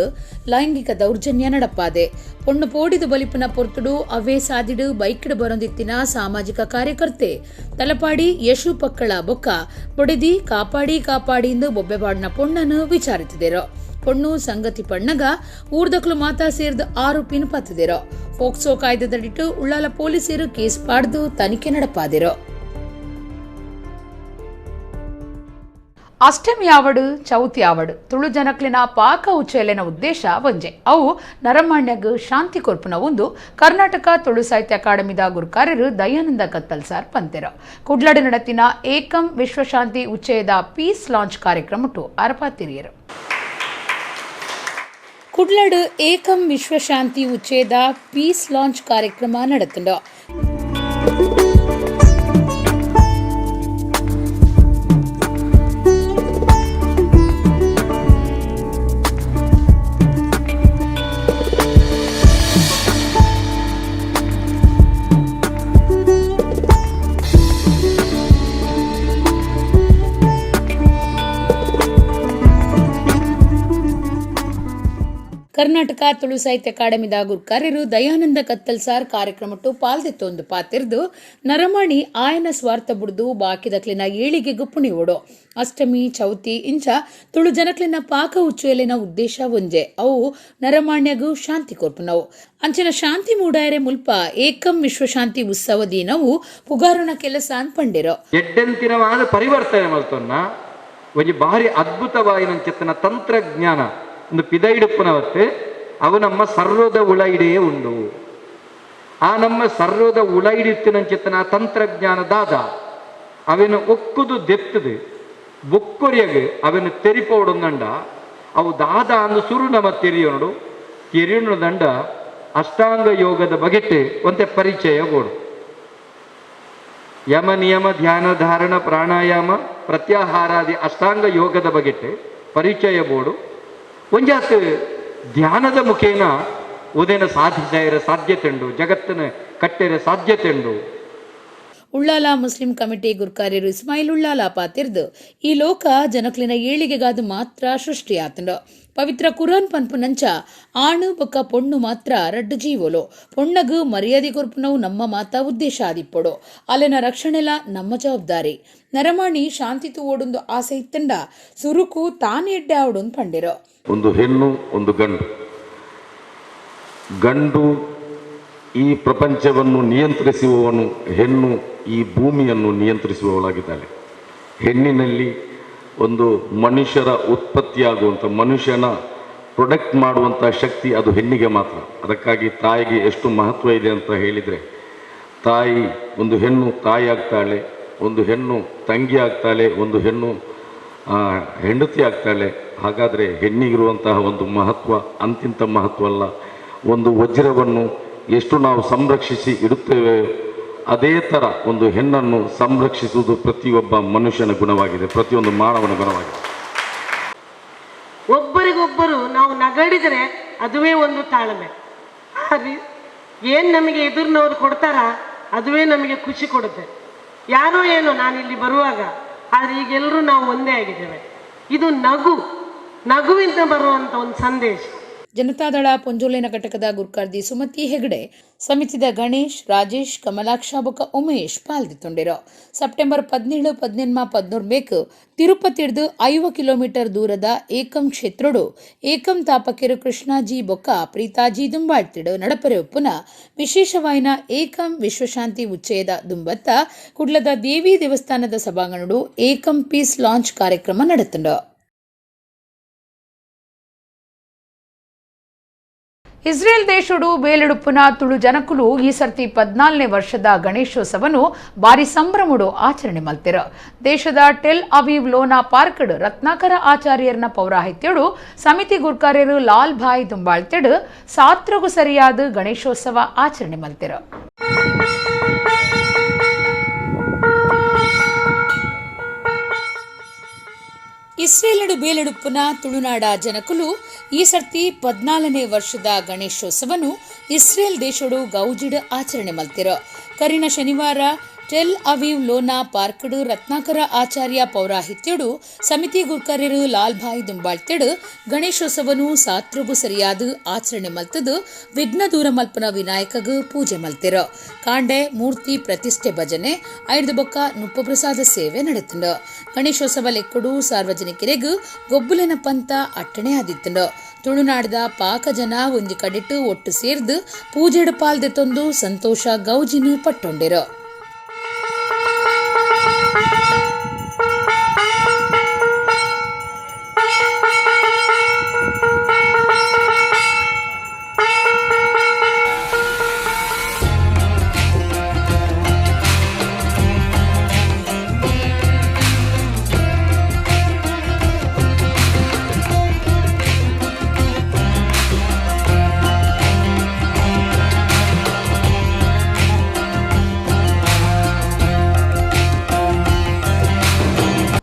ಲೈಂಗಿಕ ದೌರ್ಜನ್ಯ ನಡಪಾದೆ. ಪೊಣ್ಣು ಪೋಡಿದು ಬಲಿಪುನ ಪೊರ್ತುಡು ಅವೇ ಸಾದಿಡು ಬೈಕ್ಡು ಬರೊಂದಿತ್ತಿನ ಸಾಮಾಜಿಕ ಕಾರ್ಯಕರ್ತೆ ತಲಪಾಡಿ ಯಶು ಪಕ್ಕಳ ಬೊಕ್ಕ ಬೊಡಿದಿ ಕಾಪಾಡಿ ಇಂದು ಬೊಬ್ಬೆಬಾಡ್ನ ಪೊಣ್ಣನು ವಿಚಾರಿಸಿದೆರು. ಪೊಣ್ಣು ಸಂಗತಿ ಪಣ್ಣಗ ಊರ್ದಕ್ಲು ಮಾತಾ ಸೇರಿದ ಆರೋಪಿನ ಪತ್ತಿದೆರು. ಫೋಕ್ಸೋ ಕಾಯ್ದೆದಡಿಟ್ಟು ಉಳ್ಳಾಲ ಪೊಲೀಸರು ಕೇಸ್ ಪಾಡ್ದು ತನಿಖೆ ನಡಪಾದಿರು. ಅಷ್ಟಮಿ ಆವಡು ಚೌತಿ ಆವಡು ತುಳು ಜನಕ್ಲಿನ ಪಾಕ ಉಚ್ಚೇಲೆನ ಉದ್ದೇಶ ಒಂಜೆ ಅವು ನರಮಾಣ್ಯಗ್ ಶಾಂತಿ ಕೊರ್ಪುನ ಒಂದು ಕರ್ನಾಟಕ ತುಳು ಸಾಹಿತ್ಯ ಅಕಾಡೆಮಿದ ಗುರುಕಾರ್ಯರು ದಯಾನಂದ ಕತ್ತಲ್ ಸಾರ್ ಪಂತೆರು. ಕುಡ್ಲಡು ನಡತಿನ ಏಕಂ ವಿಶ್ವಶಾಂತಿ ಉಚ್ಚೇದ ಪೀಸ್ ಲಾಂಚ್ ಕಾರ್ಯಕ್ರಮಟು ಅರಪಾತಿರಿಯರು. ಕುಡ್ಲಡು ಏಕಂ ವಿಶ್ವಶಾಂತಿ ಉಚ್ಚೇದ ಪೀಸ್ ಲಾಂಚ್ ಕಾರ್ಯಕ್ರಮ ನಡೆತುಂಡು. ಕರ್ನಾಟಕ ತುಳು ಸಾಹಿತ್ಯ ಅಕಾಡೆಮಿದ ಗುರುಕಾರ್ಯರು ದಯಾನಂದ ಕತ್ತಲ್ ಸಾರ್ ಕಾರ್ಯಕ್ರಮಟ್ಟು ಪಾಲ್ದೆತ್ತೊಂದು ಪಾತಿರ್ದು ನರಮಾಣಿ ಆಯನ ಸ್ವಾರ್ಥ ಬುಡ್ದು ಬಾಕಿದಕ್ಲಿನ ಏಳಿಗೆ ಗುಪ್ಪುಣಿ ಓಡೋ ಅಷ್ಟಮಿ ಚೌತಿ ಇಂಚ ತುಳು ಜನಕ್ಲಿನ ಪಾಕ ಉಚ್ಚುಯಲಿನ ಉದ್ದೇಶ ಒಂಜೆ ಅವು ನರಮಾಣ್ಯಗೂ ಶಾಂತಿ ಕೊರ್ಪುನವು ಅಂಚಿನ ಶಾಂತಿ ಮೂಡಾಯರೆ ಮುಲ್ಪ ಏಕಂ ವಿಶ್ವಶಾಂತಿ ಉತ್ಸವ ದಿನವು ಪುಗಾರುನ ಕೆಲಸ ಅನ್ಪಂಡಿರೋ ಎಡ್ಡೆಂತಿನವಾದ ಪರಿವರ್ತನೆ ಮಲ್ತೊನ್ನ ಒಂಜಿ ಬಾರಿ ಅದ್ಭುತವಾಯಿನ ತಂತ್ರಜ್ಞಾನ ಒಂದು ಪಿದೈಡುಪ್ಪನವತ್ತು ಅವು ನಮ್ಮ ಸರ್ವದ ಉಳೈಡೆಯೇ ಉಂಡು. ಆ ನಮ್ಮ ಸರ್ವದ ಉಳೈಡಿತ್ತಿನ ತಂತ್ರಜ್ಞಾನದಾದ ಅವನು ಒಕ್ಕುದು ದೆತ್ತದು ಬೊಕ್ಕೊರಿಯಗೆ ಅವನು ತೆರಿಪೋಡುಂದಂಡ ಅವು ದಾದ ಅಂದು ಸುರು ನಮ್ಮ ತೆರಿಯೋಣದಂಡ ಅಷ್ಟಾಂಗ ಯೋಗದ ಬಗೆಟ್ಟು ಒಂತೆ ಪರಿಚಯ ಗೋಡು. ಯಮ ನಿಯಮ ಧ್ಯಾನ ಧಾರಣ ಪ್ರಾಣಾಯಾಮ ಪ್ರತ್ಯಾಹಾರಾದಿ ಅಷ್ಟಾಂಗ ಯೋಗದ ಬಗೆಟ್ಟು ಪರಿಚಯ ಬೋಡು ಒಂಜಾತ್ ಧ್ಯಾನದ ಮುಖೇನ ಉದಯನ ಸಾಧಿಸಿರ ಸಾಧ್ಯತೆ ಉಂಡು, ಜಗತ್ತಿನ ಕಟ್ಟೆರ ಸಾಧ್ಯತೆ ಉಂಡು. ಉಳ್ಳಾಲ ಮುಸ್ಲಿಂ ಕಮಿಟಿ ಗುರುಕಾರ್ಯರು ಇಸ್ಮಾಯಿಲ್ ಉಳ್ಳಾಲ ಪಾತಿರ್ದು ಈ ಲೋಕ ಜನಕ್ಲಿನ ಏಳಿಗೆಗಾದು ಮಾತ್ರ ಸೃಷ್ಟಿಯಾತಂಡ. ಪವಿತ್ರ ಕುರಾನ್ ಪನ್ಪುನಂಚ ಆಣು ಬೊಕ್ಕ ಪೊಣ್ಣು ಮಾತ್ರ ರಡ್ಡು ಜೀವೋಲು ಪೊಣ್ಣಗು ಮರ್ಯಾದೆ ಕೊರ್ಪುನವು ನಮ್ಮ ಮಾತಾ ಉದ್ದೇಶ ಆದಿಪ್ಪೊಡು ಅಲ್ಲಿನ ರಕ್ಷಣೆಲ ನಮ್ಮ ಜವಾಬ್ದಾರಿ. ನರಮಾಣಿ ಶಾಂತಿತು ಓಡೊಂದು ಆಸೆ ಇತ್ತಂಡ ಸುರುಕು ತಾನೇ ಎಡ್ಡೆ ಆವಡೊಂದು ಪಂಡಿರೋ. ಒಂದು ಹೆಣ್ಣು ಒಂದು ಗಂಡು. ಗಂಡು ಈ ಪ್ರಪಂಚವನ್ನು ನಿಯಂತ್ರಿಸುವವನು, ಹೆಣ್ಣು ಈ ಭೂಮಿಯನ್ನು ನಿಯಂತ್ರಿಸುವವಳಾಗಿದ್ದಾಳೆ. ಹೆಣ್ಣಿನಲ್ಲಿ ಒಂದು ಮನುಷ್ಯರ ಉತ್ಪತ್ತಿಯಾಗುವಂಥ, ಮನುಷ್ಯನ ಪ್ರೊಡಕ್ಟ್ ಮಾಡುವಂಥ ಶಕ್ತಿ ಅದು ಹೆಣ್ಣಿಗೆ ಮಾತ್ರ. ಅದಕ್ಕಾಗಿ ತಾಯಿಗೆ ಎಷ್ಟು ಮಹತ್ವ ಇದೆ ಅಂತ ಹೇಳಿದರೆ, ತಾಯಿ ಒಂದು ಹೆಣ್ಣು ತಾಯಿ ಆಗ್ತಾಳೆ, ಒಂದು ಹೆಣ್ಣು ತಂಗಿ ಆಗ್ತಾಳೆ, ಒಂದು ಹೆಣ್ಣು ಹೆಂಡತಿ ಆಗ್ತಾಳೆ. ಹಾಗಾದರೆ ಹೆಣ್ಣಿಗಿರುವಂತಹ ಒಂದು ಮಹತ್ವ ಅಂತಿಂತ ಮಹತ್ವ ಅಲ್ಲ. ಒಂದು ವಜ್ರವನ್ನು ಎಷ್ಟು ನಾವು ಸಂರಕ್ಷಿಸಿ ಇಡುತ್ತೇವೆ, ಅದೇ ಥರ ಒಂದು ಹೆಣ್ಣನ್ನು ಸಂರಕ್ಷಿಸುವುದು ಪ್ರತಿಯೊಬ್ಬ ಮನುಷ್ಯನ ಗುಣವಾಗಿದೆ, ಪ್ರತಿಯೊಂದು ಮಾನವನ ಗುಣವಾಗಿದೆ. ಒಬ್ಬರಿಗೊಬ್ಬರು ನಾವು ನಗಡಿದರೆ ಅದುವೇ ಒಂದು ತಾಳ್ಮೆ. ಏನು ನಮಗೆ ಎದುರಿನವ್ರು ಕೊಡ್ತಾರ ಅದುವೇ ನಮಗೆ ಖುಷಿ ಕೊಡುತ್ತೆ. ಯಾರೋ ಏನೋ ನಾನಿಲ್ಲಿ ಬರುವಾಗ, ಆದರೆ ಈಗೆಲ್ಲರೂ ನಾವು ಒಂದೇ ಆಗಿದ್ದೇವೆ. ಇದು ನಗುವಿಂದ ಬರುವಂಥ ಒಂದು ಸಂದೇಶ. ಜನತಾದಳ ಪೊಂಜೋಲಿನ ಘಟಕದ ಗುರ್ಕಾರ್ದಿ ಸುಮತಿ ಹೆಗಡೆ, ಸಮಿತಿದ ಗಣೇಶ್, ರಾಜೇಶ್, ಕಮಲಾಕ್ಷ ಬೊಕ್ಕ ಉಮೇಶ್ ಪಾಲ್ದಿತ್ತೊಂಡಿರೋ. ಸೆಪ್ಟೆಂಬರ್ 17, 18, 14 ಮೇಕ್ ತಿರುಪತಿಡ್ದು 5 ಕಿಲೋಮೀಟರ್ ದೂರದ ಏಕಂ ಕ್ಷೇತ್ರಡು ಏಕಂ ತಾಪಕಿರು ಕೃಷ್ಣಾಜಿ ಬೊಕ್ಕ ಪ್ರೀತಾಜಿ ದುಂಬಾಳ್ತಿಡು ನಡಪರೆ ಒಪ್ಪುನ ವಿಶೇಷವಾಯಿನ ಏಕಂ ವಿಶ್ವಶಾಂತಿ ಉಚ್ಚಯದ ದುಂಬತ್ತ ಕುಡ್ಲದ ದೇವಿ ದೇವಸ್ಥಾನದ ಸಭಾಂಗಣಡು ಏಕಂ ಪೀಸ್ ಲಾಂಚ್ ಕಾರ್ಯಕ್ರಮ ನಡೆತಂಡು. ಇಸ್ರೇಲ್ ದೇಶಡು ಬೇಲೆಡುಪ್ಪುನ ತುಳು ಜನಕುಲು ಈ ಸರ್ತಿ 14ನೇ ವರ್ಷದ ಗಣೇಶೋತ್ಸವನು ಬಾರಿ ಸಂಭ್ರಮಡು ಆಚರಣೆ ಮಲ್ತಿರ. ದೇಶದ ಟೆಲ್ ಅವೀವ್ ಲೋನಾ ಪಾರ್ಕ್ಡ್ ರತ್ನಾಕರ ಆಚಾರ್ಯರ್ನ ಪೌರಾಹಿತ್ಯಡು ಸಮಿತಿ ಗುರ್ಕಾರ್ಯರು ಲಾಲ್ ಭಾಯ್ ದುಂಬಾಳ್ತೆಡ್ ಸಾತ್ರಗು ಸರಿಯಾದ ಗಣೇಶೋತ್ಸವ ಆಚರಣೆ ಮಲ್ತಿರ. ಇಸ್ರೇಲಡು ಬೇಲೆಡುಪ್ಪುನ ತುಳುನಾಡ ಜನಕುಲು ಈ ಸರ್ತಿ 14ನೇ ವರ್ಷದ ಗಣೇಶೋತ್ಸವನು ಇಸ್ರೇಲ್ ದೇಶಡು ಗೌಜಿಡ್ ಆಚರಣೆ ಮಲ್ತಿರ. ಕರಿನ ಶನಿವಾರ ಟೆಲ್ ಅವೀವ್ ಲೋನಾ ಪಾರ್ಕ್ಡ್ ರತ್ನಾಕರ ಆಚಾರ್ಯ ಪೌರಾಹಿತ್ಯಡು ಸಮಿತಿ ಗುರ್ಕರ್ಯರು ಲಾಲ್ ಭಾಯ್ ದುಂಬಾಳ್ತೆಡ್ ಗಣೇಶೋತ್ಸವನು ಸಾತ್ರಗು ಸರಿಯಾದ ಆಚರಣೆ ಮಲ್ತದು ವಿಘ್ನ ದೂರ ಮಲ್ಪನ ವಿನಾಯಕಗ್ ಪೂಜೆ ಮಲ್ತಿರ. ಕಾಂಡೆ ಮೂರ್ತಿ ಪ್ರತಿಷ್ಠೆ ಭಜನೆ ಐದು ಬೊಕ್ಕ ನುಪ್ಪ ಪ್ರಸಾದ ಸೇವೆ ನಡೆತಂಡ. ಗಣೇಶೋತ್ಸವ ಲೆಕ್ಕಡು ಸಾರ್ವಜನಿಕರಿಗ್ ಗೊಬ್ಬುಲೆನ ಪಂತ ಅಟ್ಟಣೆ ಆದಿತ್ತಂಡ. ತುಳುನಾಡದ ಪಾಕ ಜನ ಒಂಜಿ ಕಡಿಟ್ಟು ಒಟ್ಟು ಸೇರ್ದು ಪೂಜೆಡ್ ಪಾಲ್ದೆತ್ತೊಂದು ಸಂತೋಷ ಗೌಜಿನ ಪಟ್ಟೊಂಡಿರ.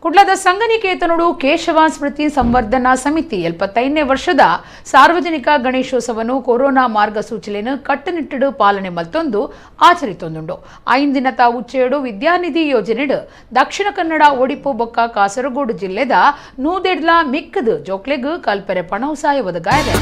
ಕುಡ್ಲದ ಸಂಘನಿಕೇತನಡು ಕೇಶವ ಸ್ಮೃತಿ ಸಂವರ್ಧನಾ ಸಮಿತಿ 75ನೇ ವರ್ಷದ ಸಾರ್ವಜನಿಕ ಗಣೇಶೋತ್ಸವನು ಕೊರೋನಾ ಮಾರ್ಗಸೂಚಿಲೆನು ಕಟ್ಟುನಿಟ್ಟಿಡು ಪಾಲನೆ ಮಲ್ತೊಂದು ಆಚರಿತೊಂದುಂಡು. 5 ದಿನದ ಉಚ್ಚೆಯಡು ವಿದ್ಯಾನಿಧಿ ಯೋಜನೆಡು ದಕ್ಷಿಣ ಕನ್ನಡ ಒಡಿಪು ಬೊಕ್ಕ ಕಾಸರಗೋಡು ಜಿಲ್ಲೆದ ನೂದೆಡ್ಲ ಮಿಕ್ಕದು ಜೋಕ್ಲೆಗ್ ಕಲ್ಪರೆ ಪಣವಸಾಯ ಒದಗಾಯದೆ.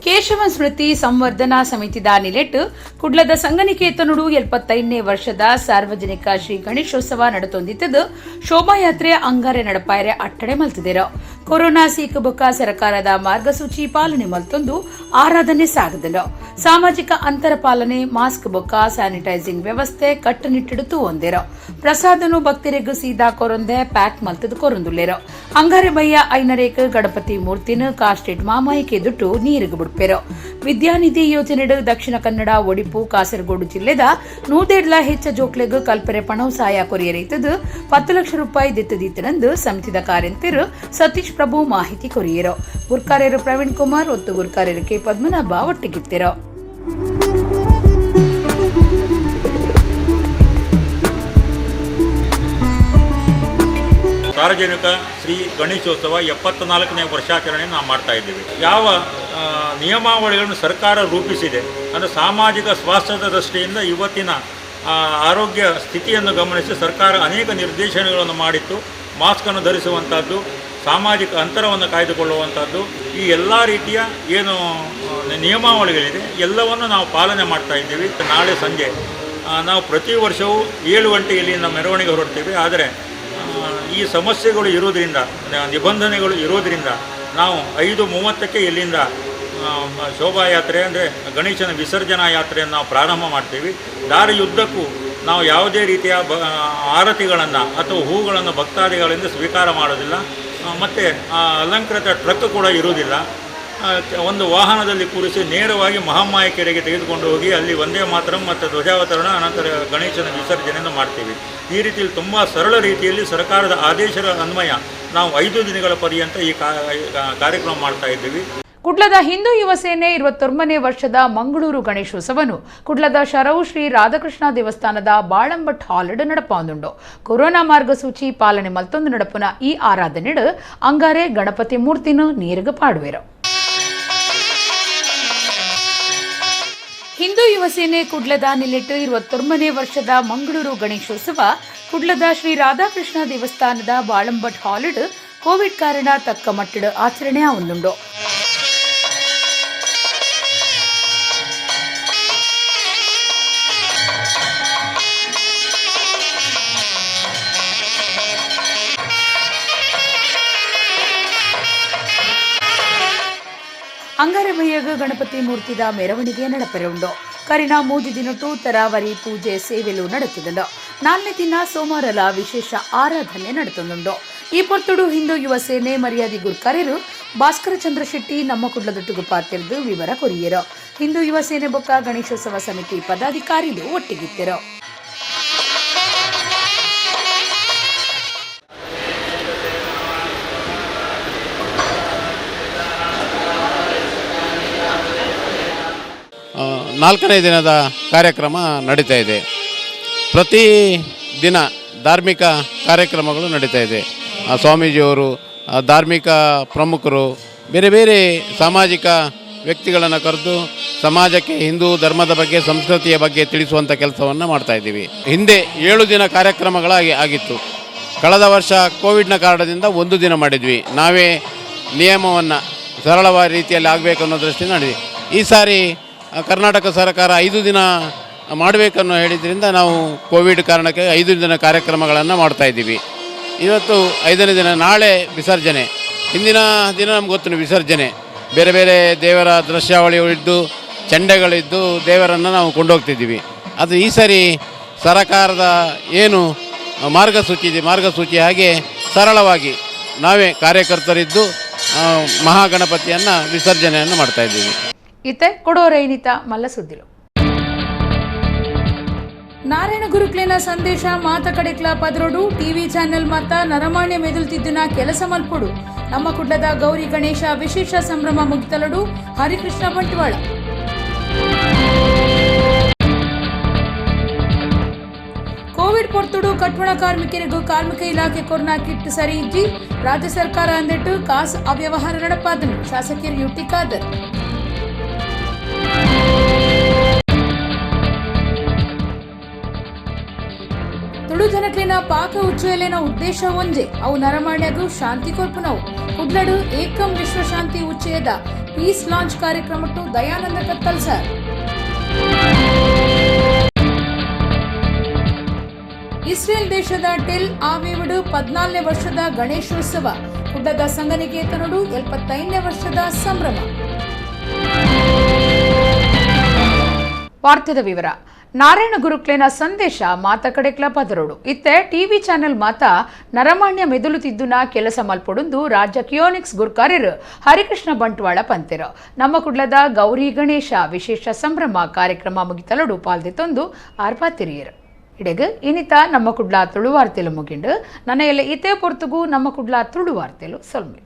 ಕೇಶವ ಸ್ಮೃತಿ ಸಂವರ್ಧನಾ ಸಮಿತಿದ ನಿಲೆಟ್ ಕುಡ್ಲದ ಸಂಘನಿಕೇತನುಡು 75ನೇ ವರ್ಷದ ಸಾರ್ವಜನಿಕ ಶ್ರೀ ಗಣೇಶೋತ್ಸವ ನಡೆತೊಂದಿತ್ತದು ಶೋಭಾಯಾತ್ರೆ ಅಂಗಾರೆ ನಡಪಾಯರೆ ಅಟ್ಟಡೆ ಮಲ್ತಿದೆರ. ಕೊರೋನಾ ಸೀಕ ಬೊಕ್ಕ ಸರ್ಕಾರದ ಮಾರ್ಗಸೂಚಿ ಪಾಲನೆ ಮಲ್ತೊಂದು ಆರಾಧನೆ ಸಾಗದೆರ. ಸಾಮಾಜಿಕ ಅಂತರ ಪಾಲನೆ, ಮಾಸ್ಕ್ ಬೊಕ್ಕ ಸ್ಯಾನಿಟೈಸಿಂಗ್ ವ್ಯವಸ್ಥೆ ಕಟ್ಟುನಿಟ್ಟಿಡು ಒಂದೆರ. ಪ್ರಸಾದನು ಭಕ್ತರಿಗೂ ಸೀದಾ ಕೊರೊಂದೆ ಪ್ಯಾಕ್ ಮಲ್ತದ ಕೊರೊಂದುಲ್ಲೆರ. ಅಂಗಾರೆ ಬಯ್ಯ ಐನರೇಕ್ ಗಣಪತಿ ಮೂರ್ತಿನ ಕಾಸ್ಟೆಡ್ ಮಾಮಾಯಿಕೆ ದುಟ್ಟು ನೀರಿಗೆ ಬಿಡ್ಪೆರೋ. ವಿದ್ಯಾನಿಧಿ ಯೋಜನೆಡು ದಕ್ಷಿಣ ಕನ್ನಡ ಒಡಿಪು ಕಾಸರಗೋಡು ಜಿಲ್ಲೆದ 100 ಹೆಚ್ಚ ಜೋಕ್ಲೆಗ್ ಕಲ್ಪರೆ ಪಣವಸಾಯ ಕೊರಿಯರೈತದು 10 ಲಕ್ಷ ರೂಪಾಯಿ ದಿತ್ತದಿತ್ತನೆಂದು ಸಮಿತಿದ ಕಾರ್ಯಂತರು ಸತೀಶ್ ಪ್ರಭು ಮಾಹಿತಿ ಕೊರಿಯರು. ಗುರ್ಕಾರ್ಯರು ಪ್ರವೀಣ್ ಕುಮಾರ್ ಒತ್ತು ಗುರ್ಕಾರ್ಯರು ಕೆ ಪದ್ಮನಾಭ ಒಟ್ಟಿಗಿತ್ತಿರೋ. ಸಾರ್ವಜನಿಕ ಶ್ರೀ ಗಣೇಶೋತ್ಸವ 74ನೇ ವರ್ಷಾಚರಣೆ ನಾವು ಮಾಡ್ತಾ ಇದ್ದೀವಿ. ಯಾವ ನಿಯಮಾವಳಿಗಳನ್ನು ಸರ್ಕಾರ ರೂಪಿಸಿದೆ ಅಂದರೆ ಸಾಮಾಜಿಕ ಸ್ವಾಸ್ಥ್ಯದ ದೃಷ್ಟಿಯಿಂದ ಇವತ್ತಿನ ಆರೋಗ್ಯ ಸ್ಥಿತಿಯನ್ನು ಗಮನಿಸಿ ಸರ್ಕಾರ ಅನೇಕ ನಿರ್ದೇಶನಗಳನ್ನು ಮಾಡಿತ್ತು. ಮಾಸ್ಕನ್ನು ಧರಿಸುವಂಥದ್ದು, ಸಾಮಾಜಿಕ ಅಂತರವನ್ನು ಕಾಯ್ದುಕೊಳ್ಳುವಂಥದ್ದು, ಈ ಎಲ್ಲ ರೀತಿಯ ಏನು ನಿಯಮಾವಳಿಗಳಿದೆ ಎಲ್ಲವನ್ನು ನಾವು ಪಾಲನೆ ಮಾಡ್ತಾ ಇದ್ದೀವಿ. ನಾಳೆ ಸಂಜೆ ನಾವು ಪ್ರತಿ ವರ್ಷವೂ 7 ಗಂಟೆಗೆ ಇಲ್ಲಿಂದ ಮೆರವಣಿಗೆ ಹೊರಡ್ತೀವಿ. ಆದರೆ ಈ ಸಮಸ್ಯೆಗಳು ಇರೋದರಿಂದ, ನಿಬಂಧನೆಗಳು ಇರೋದರಿಂದ ನಾವು 5:30ಕ್ಕೆ ಇಲ್ಲಿಂದ ಶೋಭಾಯಾತ್ರೆ ಅಂದರೆ ಗಣೇಶನ ವಿಸರ್ಜನಾ ಯಾತ್ರೆಯನ್ನು ನಾವು ಪ್ರಾರಂಭ ಮಾಡ್ತೀವಿ. ದಾರಿಯುದ್ದಕ್ಕೂ ನಾವು ಯಾವುದೇ ರೀತಿಯ ಆರತಿಗಳನ್ನು ಅಥವಾ ಹೂಗಳನ್ನು ಭಕ್ತಾದಿಗಳಿಂದ ಸ್ವೀಕಾರ ಮಾಡೋದಿಲ್ಲ. ಮತ್ತು ಅಲಂಕೃತ ಟ್ರಕ್ ಕೂಡ ಇರುವುದಿಲ್ಲ. ಒಂದು ವಾಹನದಲ್ಲಿ ಕೂರಿಸಿ ನೇರವಾಗಿ ಮಹಾಮಾಯ ಕೆರೆಗೆ ತೆಗೆದುಕೊಂಡು ಹೋಗಿ ಅಲ್ಲಿ ವಂದೇ ಮಾತರಂ ಮತ್ತು ಧ್ವಜಾವತರಣ ಅನಂತರ ಗಣೇಶನ ವಿಸರ್ಜನೆಯನ್ನು ಮಾಡ್ತೀವಿ. ಈ ರೀತಿಯಲ್ಲಿ ತುಂಬ ಸರಳ ರೀತಿಯಲ್ಲಿ ಸರ್ಕಾರದ ಆದೇಶದ ಅನ್ವಯ ನಾವು 5 ದಿನಗಳ ಪರ್ಯಂತ ಈ ಕಾರ್ಯಕ್ರಮ ಮಾಡ್ತಾ ಇದ್ದೀವಿ. ಕುಡ್ಲದ ಹಿಂದೂ ಯುವ ಸೇನೆ 29ನೇ ವರ್ಷದ ಮಂಗಳೂರು ಗಣೇಶೋತ್ಸವನು ಕುಡ್ಲದ ಶರವು ಶ್ರೀ ರಾಧಾಕೃಷ್ಣ ದೇವಸ್ಥಾನದ ಬಾಳಂಬಟ್ ಹಾಲ್ಡ್ ನಡಪಾಂದುಂಡು. ಕೊರೋನಾ ಮಾರ್ಗಸೂಚಿ ಪಾಲನೆ ಮಲ್ತೊಂದು ನಡಪುನ ಈ ಆರಾಧನೆಡು ಅಂಗಾರೆ ಗಣಪತಿ ಮೂರ್ತಿನು ನೀರಿಗೆ ಪಾಡುವೆರು. ಹಿಂದೂ ಯುವ ಸೇನೆ ಕುಡ್ಲದ ನಿಲೆಟ್ಟು 29ನೇ ವರ್ಷದ ಮಂಗಳೂರು ಗಣೇಶೋತ್ಸವ ಕುಡ್ಲದ ಶ್ರೀ ರಾಧಾಕೃಷ್ಣ ದೇವಸ್ಥಾನದ ಬಾಳಂಬಟ್ ಹಾಲ್ಡ್ ಕೋವಿಡ್ ಕಾರಣ ತಕ್ಕ ಮಟ್ಟಿಡ ಆಚರಣೆ ಆವೊಂದುಂಡು. ಅಂಗಾರಮಯ್ಯಗ ಗಣಪತಿ ಮೂರ್ತಿದ ಮೆರವಣಿಗೆ ನಡಪೆರುಂಡು. ಕರಿನ 3 ದಿನಟು ತರಾವರಿ ಪೂಜೆ ಸೇವೆಲು ನಡೆತುಂಡು. 4ನೇ ದಿನ ಸೋಮವಾರಲ ವಿಶೇಷ ಆರಾಧನೆ ನಡೆತುಂಡು. ಈ ಪೊರ್ತುಡು ಹಿಂದೂ ಯುವ ಸೇನೆ ಮರ್ಯಾದಿ ಗುರ್ಕರರು ಭಾಸ್ಕರ ಚಂದ್ರ ಶೆಟ್ಟಿ ನಮ್ಮ ಕುಡ್ಲದೊಟ್ಟಿಗೂ ಪಾತಿರ್ದು ವಿವರ ಕೊರಿಯರು. ಹಿಂದೂ ಯುವ ಸೇನೆ ಬೊಕ್ಕ ಗಣೇಶೋತ್ಸವ ಸಮಿತಿ ಪದಾಧಿಕಾರಿಗಳು ಒಟ್ಟಿಗಿತ್ತರು. ನಾಲ್ಕನೇ ದಿನದ ಕಾರ್ಯಕ್ರಮ ನಡೀತಾ ಇದೆ. ಪ್ರತಿ ದಿನ ಧಾರ್ಮಿಕ ಕಾರ್ಯಕ್ರಮಗಳು ನಡೀತಾ ಇದೆ. ಸ್ವಾಮೀಜಿಯವರು, ಧಾರ್ಮಿಕ ಪ್ರಮುಖರು, ಬೇರೆ ಬೇರೆ ಸಾಮಾಜಿಕ ವ್ಯಕ್ತಿಗಳನ್ನು ಕರೆದು ಸಮಾಜಕ್ಕೆ ಹಿಂದೂ ಧರ್ಮದ ಬಗ್ಗೆ, ಸಂಸ್ಕೃತಿಯ ಬಗ್ಗೆ ತಿಳಿಸುವಂಥ ಕೆಲಸವನ್ನು ಮಾಡ್ತಾಯಿದ್ದೀವಿ. ಹಿಂದೆ 7 ದಿನ ಆಗಿತ್ತು. ಕಳೆದ ವರ್ಷ ಕೋವಿಡ್ನ ಕಾರಣದಿಂದ 1 ದಿನ ಮಾಡಿದ್ವಿ. ನಾವೇ ನಿಯಮವನ್ನು ಸರಳವಾದ ರೀತಿಯಲ್ಲಿ ಆಗಬೇಕು ಅನ್ನೋ ದೃಷ್ಟಿಯಿಂದ ಮಾಡಿದ್ವಿ. ಈ ಸಾರಿ ಕರ್ನಾಟಕ ಸರ್ಕಾರ 5 ದಿನ ಮಾಡಬೇಕನ್ನೋ ಹೇಳಿದ್ರಿಂದ ನಾವು ಕೋವಿಡ್ ಕಾರಣಕ್ಕೆ 5 ದಿನ ಕಾರ್ಯಕ್ರಮಗಳನ್ನು ಮಾಡ್ತಾಯಿದ್ದೀವಿ. ಇವತ್ತು 5ನೇ ದಿನ, ನಾಳೆ ವಿಸರ್ಜನೆ. ಹಿಂದಿನ ದಿನ ನಮ್ಗೆ ಗೊತ್ತು ವಿಸರ್ಜನೆ, ಬೇರೆ ಬೇರೆ ದೇವರ ದೃಶ್ಯಾವಳಿಗಳಿದ್ದು, ಚಂಡೆಗಳಿದ್ದು ದೇವರನ್ನು ನಾವು ಕೊಂಡೋಗ್ತಿದ್ದೀವಿ. ಅದು ಈ ಸಾರಿ ಸರಕಾರದ ಏನು ಮಾರ್ಗಸೂಚಿ ಇದೆ, ಮಾರ್ಗಸೂಚಿ ಹಾಗೆ ಸರಳವಾಗಿ ನಾವೇ ಕಾರ್ಯಕರ್ತರಿದ್ದು ಮಹಾಗಣಪತಿಯನ್ನು ವಿಸರ್ಜನೆಯನ್ನು ಮಾಡ್ತಾಯಿದ್ದೀವಿ. ಇತ್ತೆ ಕೊಡೋರೈನಿತ ಮಲ್ಲ ಸುದ್ದಿಲು ನಾರಾಯಣ ಗುರುಕ್ಲೇನ ಸಂದೇಶ ಮಾತ ಕಡೆಕ್ಲ ಪದರೋಡು ಟಿವಿ ಚಾನೆಲ್ ಮತ್ತ ನರಮಾಣ್ಯ ಮೆದುಲ್ತಿದ್ದುನ ಕೆಲಸ ಮಲ್ಪೊಡು. ನಮ್ಮ ಕುಡ್ಲದ ಗೌರಿ ಗಣೇಶ ವಿಶೇಷ ಸಂಭ್ರಮ ಮುಗಿತಲಡು ಹರಿಕೃಷ್ಣ ಬಂಟ್ವಾಳ. ಕೋವಿಡ್ ಪೊರ್ತುಡು ಕಟ್ಟಡ ಕಾರ್ಮಿಕರಿಗೂ ಕಾರ್ಮಿಕ ಇಲಾಖೆ ಕೊರೋನಾ ಕಿಟ್ ಸರಿ ಇಜ್ಜಿ ರಾಜ್ಯ ಸರ್ಕಾರ ಅಂದಿಟ್ಟು ಕಾಸ್ ಅವ್ಯವಹಾರ ನಡಪಾದನು ಶಾಸಕರು ಯುಟಿ ಖಾದರ್. ತುಳು ಜನಕ್ಲಿನ ಪಾಕ ಉಚ್ಚುಯಲಿನ ಉದ್ದೇಶ ಒಂಜೆ ಅವು ನರಮಾಣ್ಯಗೂ ಶಾಂತಿ ಕೊರ್ಪುನವು. ಕುಡ್ಲಡು ಏಕಂ ವಿಶ್ವಶಾಂತಿ ಉಚ್ಚಯದ ಪೀಸ್ ಲಾಂಚ್ ಕಾರ್ಯಕ್ರಮಟ್ಟು ದಯಾನಂದ ಕತ್ತಲ್ ಸರ್. ಇಸ್ರೇಲ್ ದೇಶದ ಟೆಲ್ ಆವಿವುಡು 14ನೇ ವರ್ಷದ ಗಣೇಶೋತ್ಸವ. ಕುಡ್ಲದ ಸಂಘನಿಕೇತನಡು 75ನೇ ವರ್ಷದ ಸಂಭ್ರಮ. ವಾರ್ತೆದ ವಿವರ. ನಾರಾಯಣ ಗುರುಕ್ಲೇನ ಸಂದೇಶ ಮಾತ ಕಡೆಕ್ಲ ಪದರೋಡು ಇತ್ತೆ ಟಿವಿ ಚಾನೆಲ್ ಮಾತ ನರಮಾಣ್ಯ ಮೆದುಲುತಿದ್ದುನ ಕೆಲಸ ಮಲ್ಪೊಡುಂದು ರಾಜ್ಯ ಕಿಯೋನಿಕ್ಸ್ ಗುರ್ಕಾರ್ಯರು ಹರಿಕೃಷ್ಣ ಬಂಟ್ವಾಳ ಪಂತೆರು. ನಮ್ಮ ಕುಡ್ಲದ ಗೌರಿ ಗಣೇಶ ವಿಶೇಷ ಸಂಭ್ರಮ ಕಾರ್ಯಕ್ರಮ ಮುಗಿತಲಡು ಪಾಲ್ದಿತ್ತೊಂದು ಆರ್ಪಾತಿರಿಯರು. ಇಡೆಗು ಇನಿತ ನಮ್ಮ ಕುಡ್ಲ ತುಳು ವಾರ್ತೆಲು ಮುಗಿಂಡು ನನ್ನ ಎಲ್ಲ ಇತೇ ಪೊರ್ತುಗೂ ನಮ್ಮ ಕುಡ್ಲ ತುಳು ವಾರ್ತೆಲು ಸೊಲ್ಮೆ.